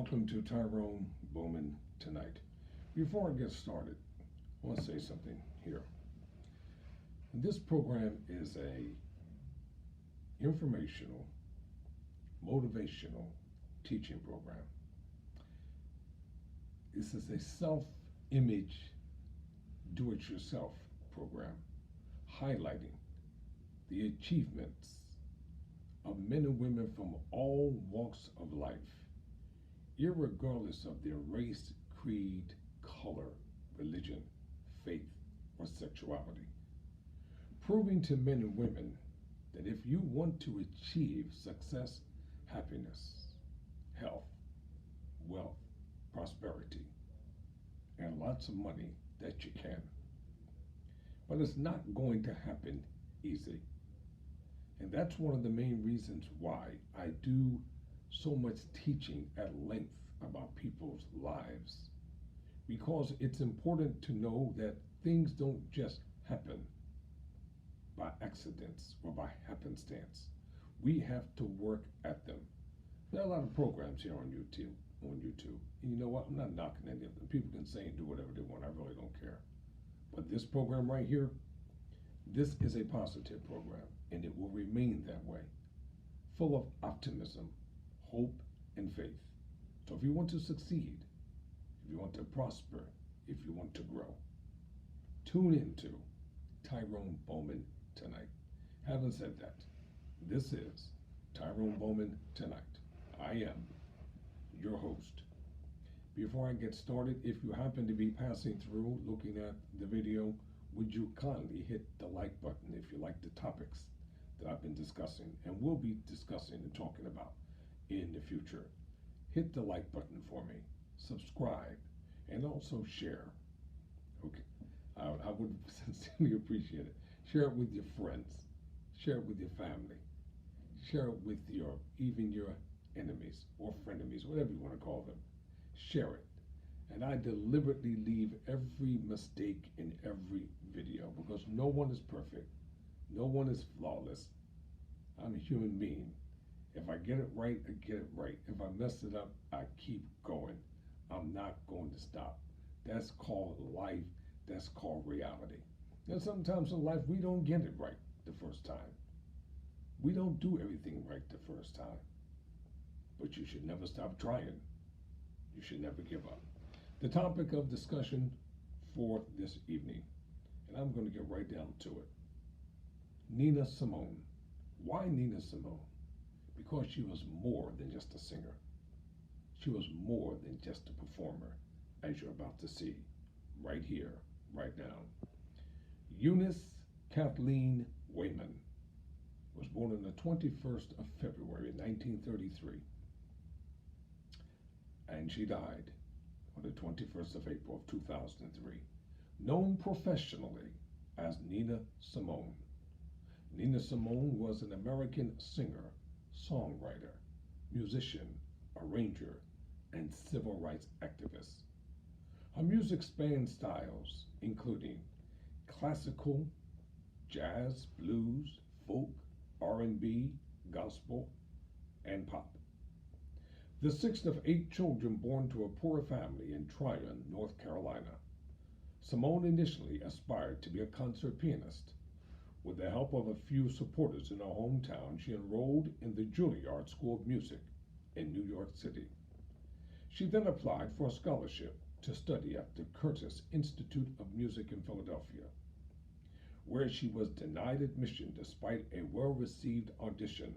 Welcome to Tyrone Bowman tonight. Before I get started, I want to say something here. This program is a informational, motivational teaching program. This is a self-image, do-it-yourself program highlighting the achievements of men and women from all walks of life, irregardless of their race, creed, color, religion, faith, or sexuality. Proving to men and women that if you want to achieve success, happiness, health, wealth, prosperity, and lots of money, that you can. But it's not going to happen easy. And that's one of the main reasons why I do so much teaching at length about people's lives. Because it's important to know that things don't just happen by accidents or by happenstance. We have to work at them. There are a lot of programs here on YouTube. And you know what? I'm not knocking any of them. People can say and do whatever they want. I really don't care. But this program right here, this is a positive program, and it will remain that way, full of optimism, hope, and faith. So if you want to succeed, if you want to prosper, if you want to grow, tune into Tyrone Bowman tonight. Having said that, this is Tyrone Bowman tonight. I am your host. Before I get started, if you happen to be passing through looking at the video, would you kindly hit the like button if you like the topics that I've been discussing and will be discussing and talking about in the future. Hit the like button for me, subscribe, and also share. Okay, I would sincerely appreciate it. Share it with your friends, share it with your family, share it with even your enemies or frenemies, whatever you want to call them. Share it. And I deliberately leave every mistake in every video because no one is perfect. No one is flawless. I'm a human being. If I get it right, I get it right. If I mess it up, I keep going. I'm not going to stop. That's called life. That's called reality. And sometimes in life, we don't get it right the first time. We don't do everything right the first time. But you should never stop trying. You should never give up. The topic of discussion for this evening, and I'm going to get right down to it. Nina Simone. Why Nina Simone? Because she was more than just a singer. She was more than just a performer, as you're about to see right here, right now. Eunice Kathleen Wayman was born on the 21st of February 1933, and she died on the 21st of April of 2003, known professionally as Nina Simone. Nina Simone was an American singer, songwriter, musician, arranger, and civil rights activist. Her music spans styles including classical, jazz, blues, folk, R&B, gospel, and pop. The sixth of 8 children born to a poor family in Tyrone, North Carolina. Simone initially aspired to be a concert pianist. With the help of a few supporters in her hometown, she enrolled in the Juilliard School of Music in New York City. She then applied for a scholarship to study at the Curtis Institute of Music in Philadelphia, where she was denied admission despite a well-received audition,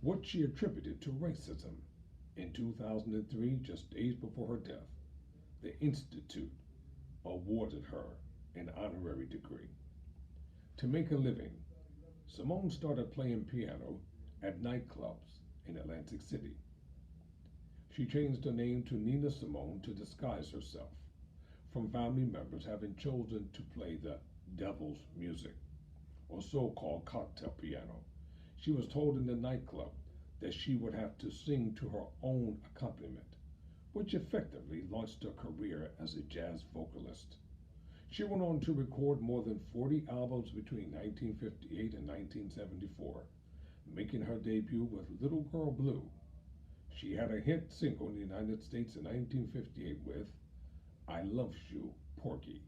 which she attributed to racism. In 2003, just days before her death, the Institute awarded her an honorary degree. To make a living, Simone started playing piano at nightclubs in Atlantic City. She changed her name to Nina Simone to disguise herself from family members having chosen to play the devil's music, or so-called cocktail piano. She was told in the nightclub that she would have to sing to her own accompaniment, which effectively launched her career as a jazz vocalist. She went on to record more than 40 albums between 1958 and 1974, making her debut with Little Girl Blue. She had a hit single in the United States in 1958 with I Love You, Porgy.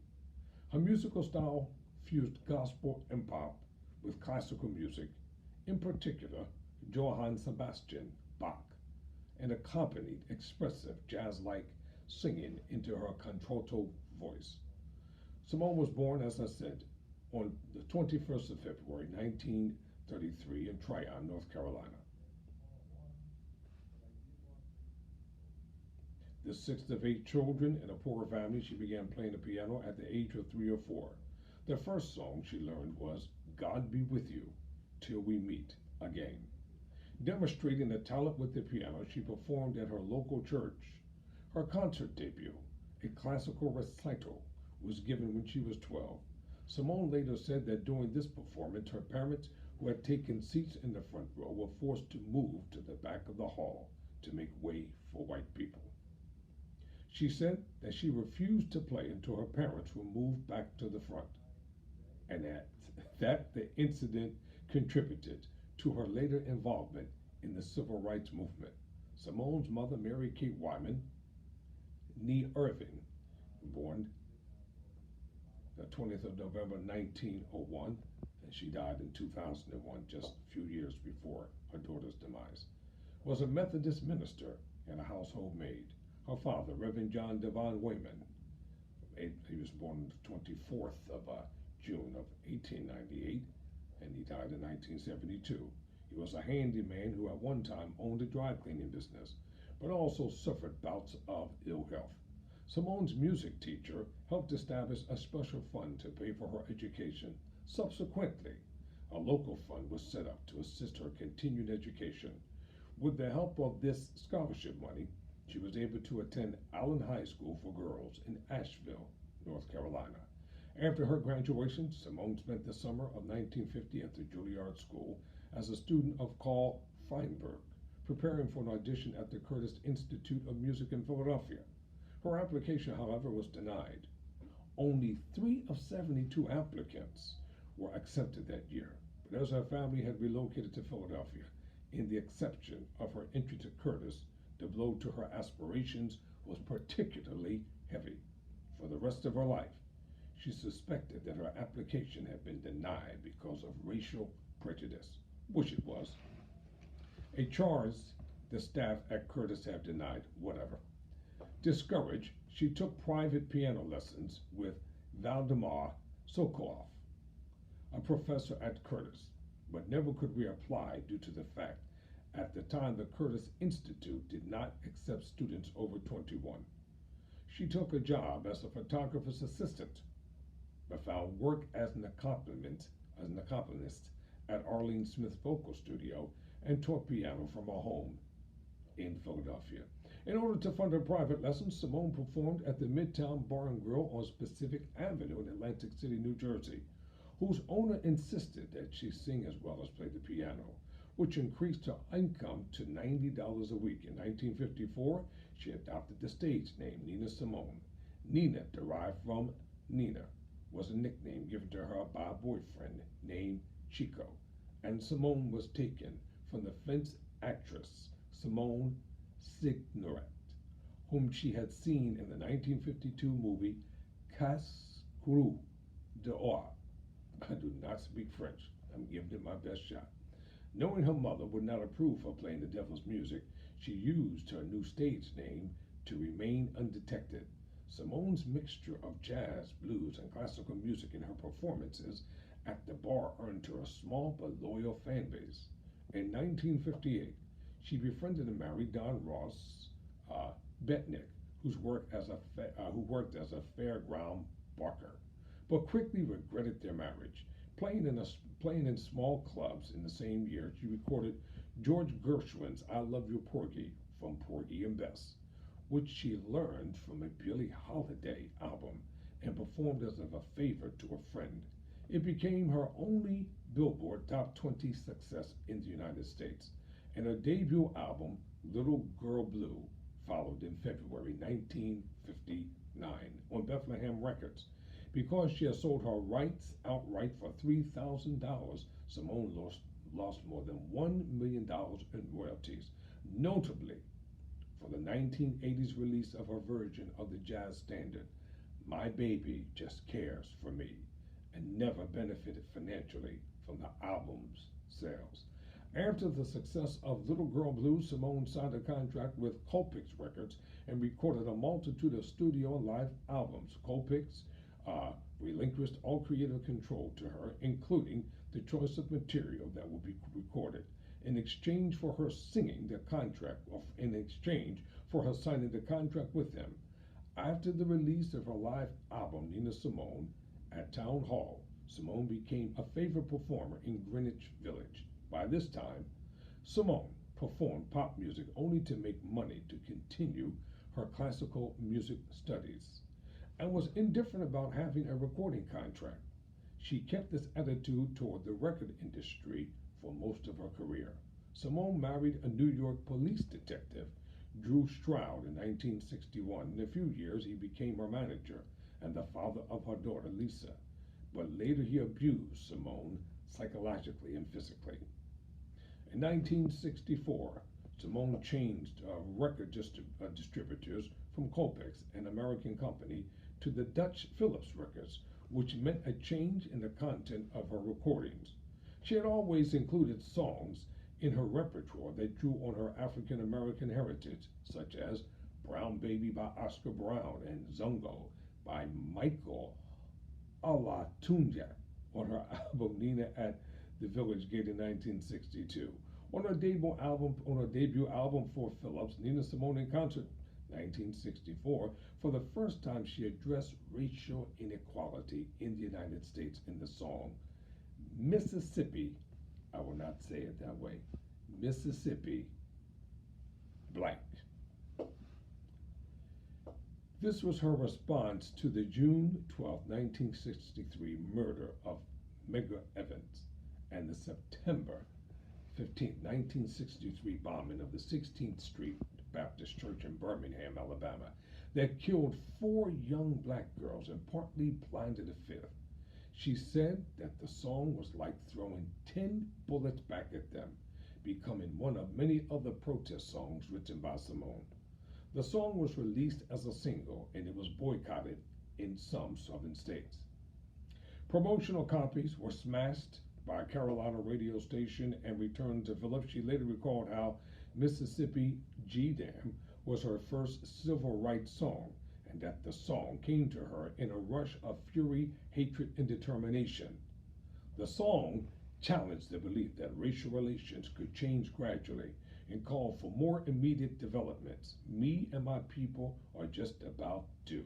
Her musical style fused gospel and pop with classical music, in particular Johann Sebastian Bach, and accompanied expressive jazz-like singing into her contralto voice. Simone was born, as I said, on the 21st of February 1933 in Tryon, North Carolina. The sixth of eight children in a poor family, she began playing the piano at the age of 3 or 4. The first song she learned was God Be With You Till We Meet Again. Demonstrating a talent with the piano, she performed at her local church. Her concert debut, a classical recital, was given when she was 12. Simone later said that during this performance, her parents, who had taken seats in the front row, were forced to move to the back of the hall to make way for white people. She said that she refused to play until her parents were moved back to the front, and that the incident contributed to her later involvement in the civil rights movement. Simone's mother, Mary Kate Wyman, nee Irving, born the 20th of November 1901, and she died in 2001, just a few years before her daughter's demise, was a Methodist minister and a household maid. Her father, Reverend John Devon Wayman, he was born on the 24th of June of 1898, and he died in 1972. He was a handyman who at one time owned a dry cleaning business, but also suffered bouts of ill health. Simone's music teacher helped establish a special fund to pay for her education. Subsequently, a local fund was set up to assist her continued education. With the help of this scholarship money, she was able to attend Allen High School for Girls in Asheville, North Carolina. After her graduation, Simone spent the summer of 1950 at the Juilliard School as a student of Carl Feinberg, preparing for an audition at the Curtis Institute of Music in Philadelphia. Her application, however, was denied. Only 3 of 72 applicants were accepted that year, but as her family had relocated to Philadelphia, in the exception of her entry to Curtis, the blow to her aspirations was particularly heavy. For the rest of her life, she suspected that her application had been denied because of racial prejudice, which it was. A charge the staff at Curtis had denied, whatever. Discouraged, she took private piano lessons with Valdemar Sokoloff, a professor at Curtis, but never could reapply due to the fact at the time the Curtis Institute did not accept students over 21. She took a job as a photographer's assistant, but found work as an accompanist at Arlene Smith's vocal studio and taught piano from her home in Philadelphia. In order to fund her private lessons, Simone performed at the Midtown Bar and Grill on Pacific Avenue in Atlantic City, New Jersey, whose owner insisted that she sing as well as play the piano, which increased her income to $90 a week. In 1954, she adopted the stage name Nina Simone. Nina, derived from Nina, was a nickname given to her by a boyfriend named Chico, and Simone was taken from the French actress Simone Signoret, whom she had seen in the 1952 movie Casse-Croûte dehors. I do not speak French. I'm giving it my best shot. Knowing her mother would not approve of playing the devil's music, she used her new stage name to remain undetected. Simone's mixture of jazz, blues, and classical music in her performances at the bar earned her a small but loyal fan base. In 1958, she befriended and married Don Ross Betnick, who worked as a fairground barker, but quickly regretted their marriage. Playing in small clubs in the same year, she recorded George Gershwin's I Love You Porgy from Porgy and Bess, which she learned from a Billie Holiday album and performed as a favor to a friend. It became her only Billboard Top 20 success in the United States, and her debut album, Little Girl Blue, followed in February 1959 on Bethlehem Records. Because she had sold her rights outright for $3,000, Simone lost more than $1 million in royalties. Notably, for the 1980s release of her version of the jazz standard, My Baby Just Cares for Me, and never benefited financially from the album's sales. After the success of Little Girl Blues, Simone signed a contract with Colpix Records and recorded a multitude of studio and live albums. Colpix relinquished all creative control to her, including the choice of material that would be recorded. In exchange for her signing the contract, or in exchange for her signing the contract with them, after the release of her live album, Nina Simone, at Town Hall, Simone became a favorite performer in Greenwich Village. By this time, Simone performed pop music only to make money to continue her classical music studies, and was indifferent about having a recording contract. She kept this attitude toward the record industry for most of her career. Simone married a New York police detective, Drew Stroud, in 1961. In a few years, he became her manager and the father of her daughter, Lisa. But later he abused Simone psychologically and physically. In 1964, Simone changed record distributors from Colpix, an American company, to the Dutch Philips Records, which meant a change in the content of her recordings. She had always included songs in her repertoire that drew on her African American heritage, such as Brown Baby by Oscar Brown and Zungo by Michael Olatunji on her album Nina at the Village Gate in 1962. On her debut album for Philips, Nina Simone in Concert, 1964, for the first time she addressed racial inequality in the United States in the song Mississippi. I will not say it that way. Mississippi blank. This was her response to the June 12, 1963 murder of Medgar Evans and the September 15, 1963 bombing of the 16th Street Baptist Church in Birmingham, Alabama, that killed 4 young black girls and partly blinded a 5th. She said that the song was like throwing 10 bullets back at them, becoming one of many other protest songs written by Simone. The song was released as a single and it was boycotted in some southern states. Promotional copies were smashed by a Carolina radio station and returned to Phillips. She later recalled how Mississippi G-Dam was her first civil rights song, and that the song came to her in a rush of fury, hatred, and determination. The song challenged the belief that racial relations could change gradually and called for more immediate developments. Me and my people are just about due.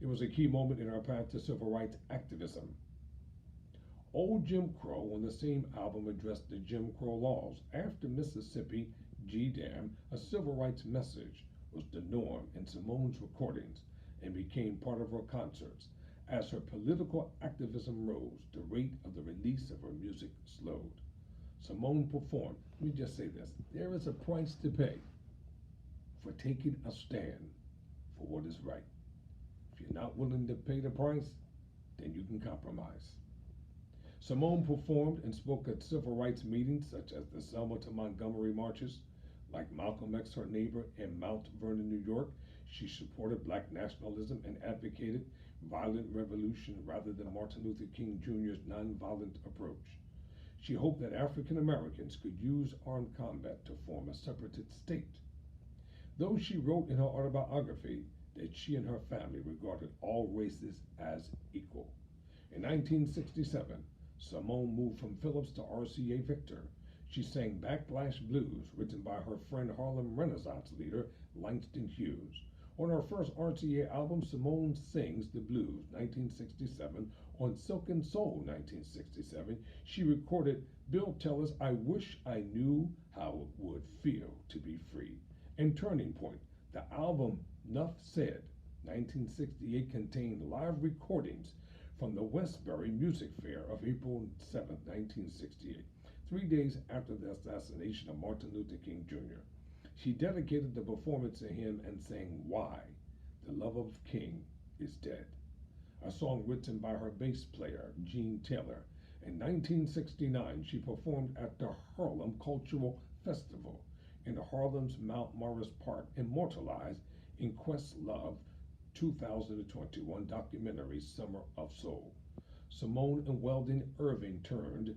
It was a key moment in our path to civil rights activism. Old Jim Crow on the same album addressed the Jim Crow laws. After Mississippi G-Dam, a civil rights message was the norm in Simone's recordings and became part of her concerts. As her political activism rose, the rate of the release of her music slowed. Simone performed. Let me just say this. There is a price to pay for taking a stand for what is right. If you're not willing to pay the price, then you can compromise. Simone performed and spoke at civil rights meetings such as the Selma to Montgomery marches, like Malcolm X, her neighbor, in Mount Vernon, New York. She supported black nationalism and advocated violent revolution rather than Martin Luther King Jr.'s nonviolent approach. She hoped that African Americans could use armed combat to form a separatist state. Though she wrote in her autobiography that she and her family regarded all races as equal. In 1967, Simone moved from Phillips to RCA Victor. She sang Backlash Blues, written by her friend Harlem Renaissance leader Langston Hughes. On her first RCA album, Simone Sings the Blues, 1967. On Silken Soul, 1967, she recorded Bill Teller's I Wish I Knew How It Would Feel to Be Free. And Turning Point, the album Nuff Said, 1968, contained live recordings from the Westbury Music Fair of April 7, 1968, 3 days after the assassination of Martin Luther King Jr. She dedicated the performance to him and sang Why the Love of King is Dead, a song written by her bass player, Gene Taylor. In 1969, she performed at the Harlem Cultural Festival. in Harlem's Mount Morris Park, immortalized in Questlove 2021 documentary Summer of Soul. Simone and Weldon Irving turned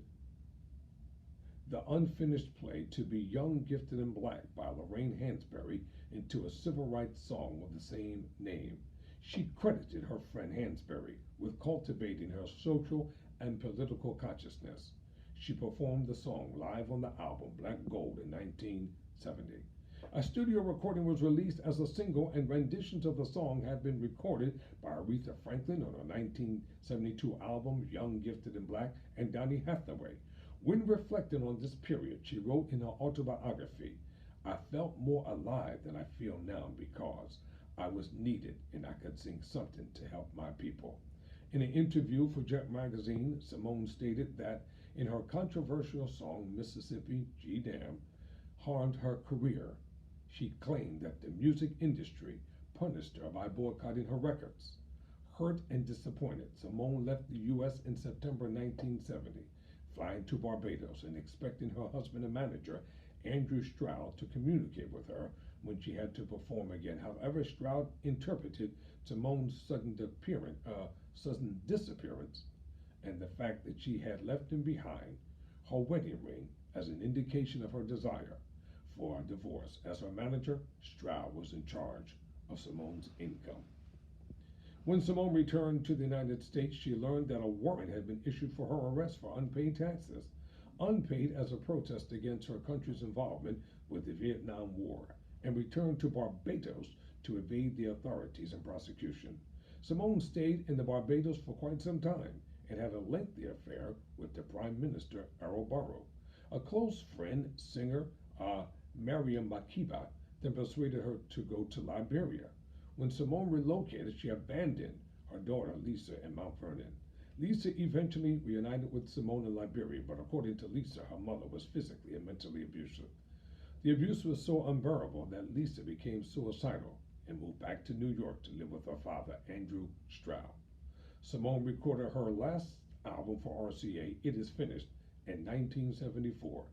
the unfinished play To Be Young, Gifted, and Black by Lorraine Hansberry into a civil rights song of the same name. She credited her friend Hansberry with cultivating her social and political consciousness. She performed the song live on the album Black Gold in 1970. A studio recording was released as a single, and renditions of the song had been recorded by Aretha Franklin on her 1972 album Young, Gifted, and Black, and Donny Hathaway. When reflecting on this period, she wrote in her autobiography, "I felt more alive than I feel now because I was needed and I could sing something to help my people." In an interview for Jet magazine, Simone stated that in her controversial song Mississippi G Dam harmed her career. She claimed that the music industry punished her by boycotting her records. Hurt and disappointed, Simone left the U.S. in September 1970, flying to Barbados and expecting her husband and manager, Andrew Stroud, to communicate with her when she had to perform again. However, Stroud interpreted Simone's sudden disappearance and the fact that she had left him behind her wedding ring as an indication of her desire for a divorce. As her manager, Stroud was in charge of Simone's income. When Simone returned to the United States, she learned that a warrant had been issued for her arrest for unpaid taxes, unpaid as a protest against her country's involvement with the Vietnam War, and returned to Barbados to evade the authorities and prosecution. Simone stayed in the Barbados for quite some time and had a lengthy affair with the Prime Minister, Errol Barrow. A close friend, singer Miriam Makeba, then persuaded her to go to Liberia. When Simone relocated, she abandoned her daughter Lisa in Mount Vernon. Lisa eventually reunited with Simone in Liberia, but according to Lisa, her mother was physically and mentally abusive. The abuse was so unbearable that Lisa became suicidal and moved back to New York to live with her father, Andrew Stroud. Simone recorded her last album for RCA, It Is Finished, in 1974,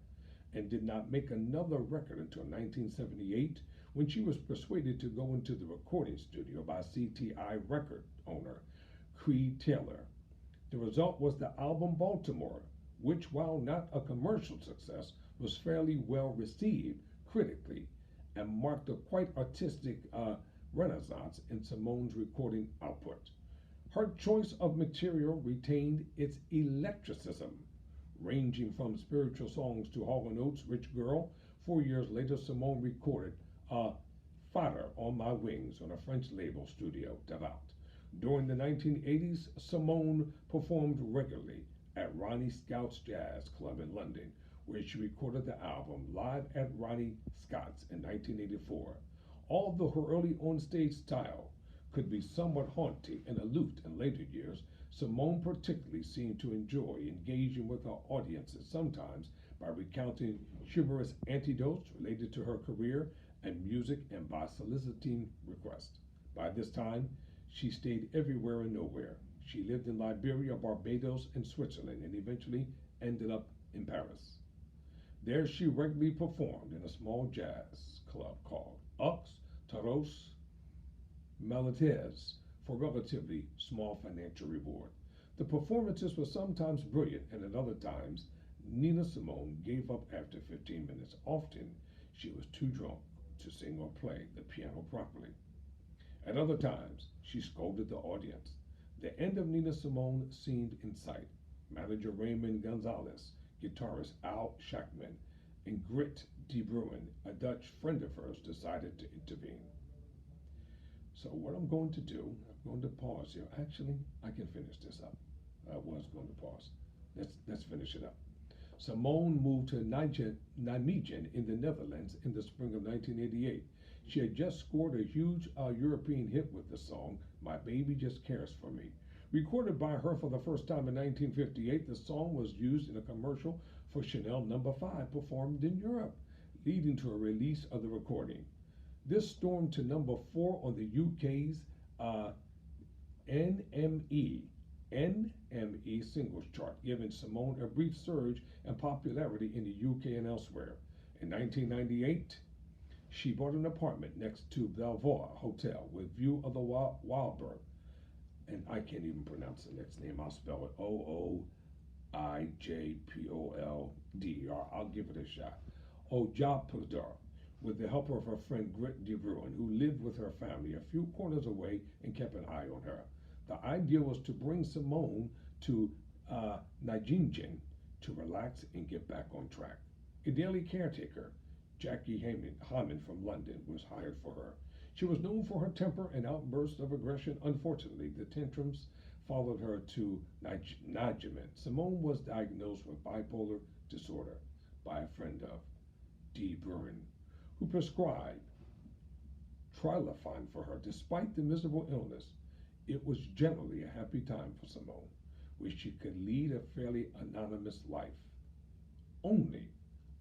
and did not make another record until 1978, when she was persuaded to go into the recording studio by CTI record owner Creed Taylor. The result was the album Baltimore, which, while not a commercial success, was fairly well received critically and marked a quite artistic renaissance in Simone's recording output. Her choice of material retained its electricism, ranging from spiritual songs to Hall & Oates' Rich Girl. 4 years later, Simone recorded Fodder on My Wings on a French label, Studio Devout. During the 1980s, Simone performed regularly at Ronnie Scott's Jazz Club in London, where she recorded the album Live at Ronnie Scott's in 1984. Although her early on-stage style could be somewhat haunting and aloof in later years, Simone particularly seemed to enjoy engaging with her audiences, sometimes by recounting humorous anecdotes related to her career and music and by soliciting requests. By this time, she stayed everywhere and nowhere. She lived in Liberia, Barbados, and Switzerland, and eventually ended up in Paris. There she regularly performed in a small jazz club called Aux Taros Malates for relatively small financial reward. The performances were sometimes brilliant, and at other times, Nina Simone gave up after 15 minutes. Often, she was too drunk to sing or play the piano properly. At other times, she scolded the audience. The end of Nina Simone seemed in sight. Manager Raymond Gonzalez, guitarist Al Shackman, and Grit de Bruin, a Dutch friend of hers, decided to intervene. So what I'm going to do, I'm going to pause here. Actually, I can finish this up. I was going to pause. Let's finish it up. Simone moved to Nijmegen in the Netherlands in the spring of 1988. She had just scored a huge European hit with the song, My Baby Just Cares For Me. Recorded by her for the first time in 1958, the song was used in a commercial for Chanel No. 5 performed in Europe, leading to a release of the recording. This stormed to number 4 on the UK's NME singles chart, giving Simone a brief surge in popularity in the UK and elsewhere. In 1998, she bought an apartment next to Belvoir Hotel with view of the Wildberg. And I can't even pronounce the next name. I'll spell it Oijpolder. I'll give it a shot. Ojapolder, with the help of her friend Grit de Bruin, who lived with her family a few corners away and kept an eye on her. The idea was to bring Simone to Nijmegen to relax and get back on track. A daily caretaker, Jackie Hammond from London, was hired for her. She was known for her temper and outbursts of aggression. Unfortunately, the tantrums followed her to Nijmegen. Simone was diagnosed with bipolar disorder by a friend of de Bruin, who prescribed trilofan for her. Despite the miserable illness, it was generally a happy time for Simone, where she could lead a fairly anonymous life. Only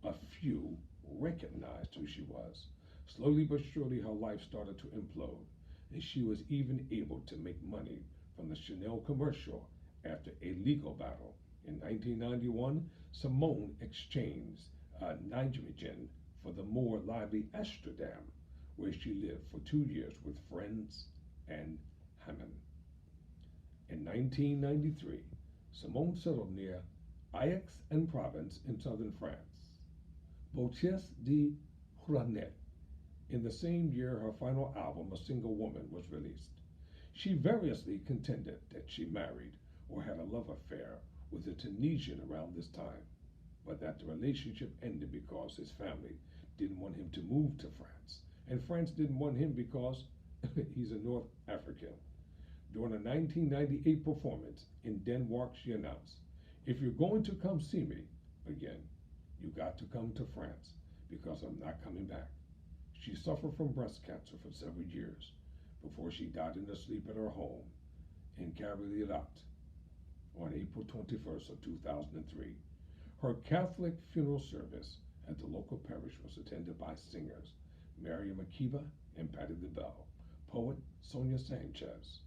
a few recognized who she was. Slowly but surely, her life started to implode, and she was even able to make money from the Chanel commercial after a legal battle. In 1991, Simone exchanged Nijmegen for the more lively Amsterdam, where she lived for 2 years with friends and Hammond. In 1993, Simone settled near Aix-en-Provence in southern France. Beautesse de Rouenet. In the same year, her final album, A Single Woman, was released. She variously contended that she married or had a love affair with a Tunisian around this time, but that the relationship ended because his family didn't want him to move to France, and France didn't want him because he's a North African. During a 1998 performance in Denmark, she announced, "If you're going to come see me again, you got to come to France because I'm not coming back." She suffered from breast cancer for several years before she died in her sleep at her home in Carabellat on April 21st of 2003. Her Catholic funeral service at the local parish was attended by singers Miriam Makeba and Patti LaBelle, poet Sonia Sanchez,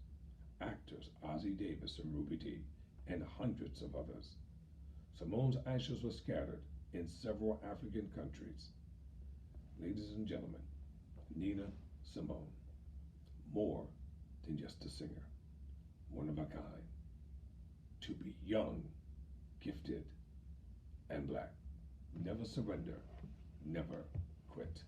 actors Ozzie Davis and Ruby Dee, and hundreds of others. Simone's ashes were scattered in several African countries. Ladies and gentlemen, Nina Simone, more than just a singer, one of a kind, to be young, gifted, and black. Never surrender, never quit.